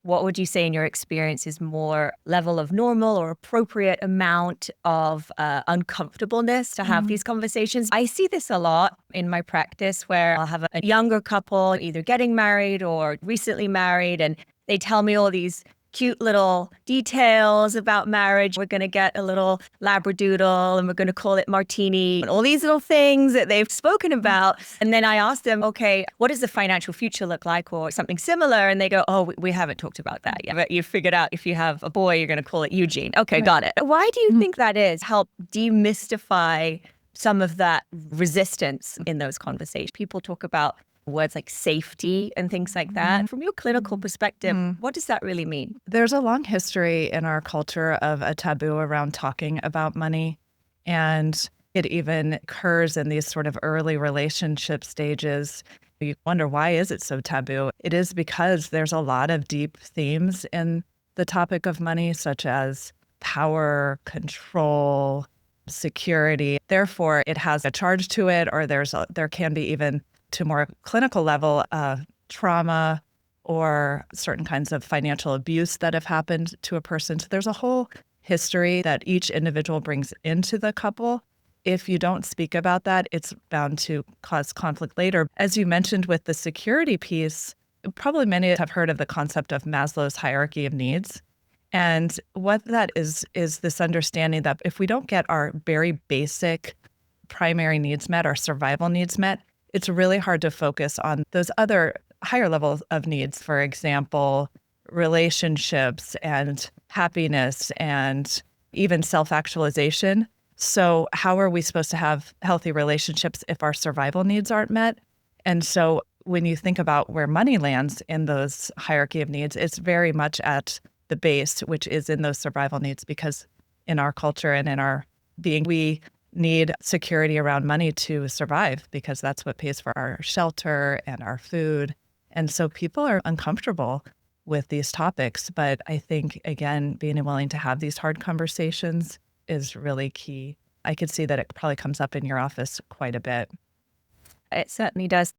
what would you say in your experience is more level of normal or appropriate amount of uncomfortableness to have these conversations? I see this a lot in my practice where I'll have a younger couple either getting married or recently married, and they tell me all these cute little details about marriage. We're going to get a little labradoodle and we're going to call it Martini, and all these little things that they've spoken about. And then I ask them, okay, what does the financial future look like or something similar? And they go, oh, we haven't talked about that yet. But you figured out if you have a boy, you're going to call it Eugene. Okay, got it. Why do you think that is? Help demystify some of that resistance in those conversations. People talk about words like safety and things like that. From your clinical perspective, what does that really mean? There's a long history in our culture of a taboo around talking about money. And it even occurs in these sort of early relationship stages. You wonder, why is it so taboo? It is because there's a lot of deep themes in the topic of money, such as power, control, security. Therefore, it has a charge to it, or there can be even to more clinical level trauma or certain kinds of financial abuse that have happened to a person. So there's a whole history that each individual brings into the couple. If you don't speak about that, it's bound to cause conflict later. As you mentioned with the security piece, probably many have heard of the concept of Maslow's hierarchy of needs. And what that is this understanding that if we don't get our very basic primary needs met, our survival needs met, it's really hard to focus on those other higher levels of needs, for example, relationships and happiness and even self-actualization. So how are we supposed to have healthy relationships if our survival needs aren't met? And so when you think about where money lands in those hierarchy of needs, it's very much at the base, which is in those survival needs, because in our culture and in our being, we need security around money to survive, because that's what pays for our shelter and our food. And so people are uncomfortable with these topics. But I think, again, being willing to have these hard conversations is really key. I could see that it probably comes up in your office quite a bit. It certainly does.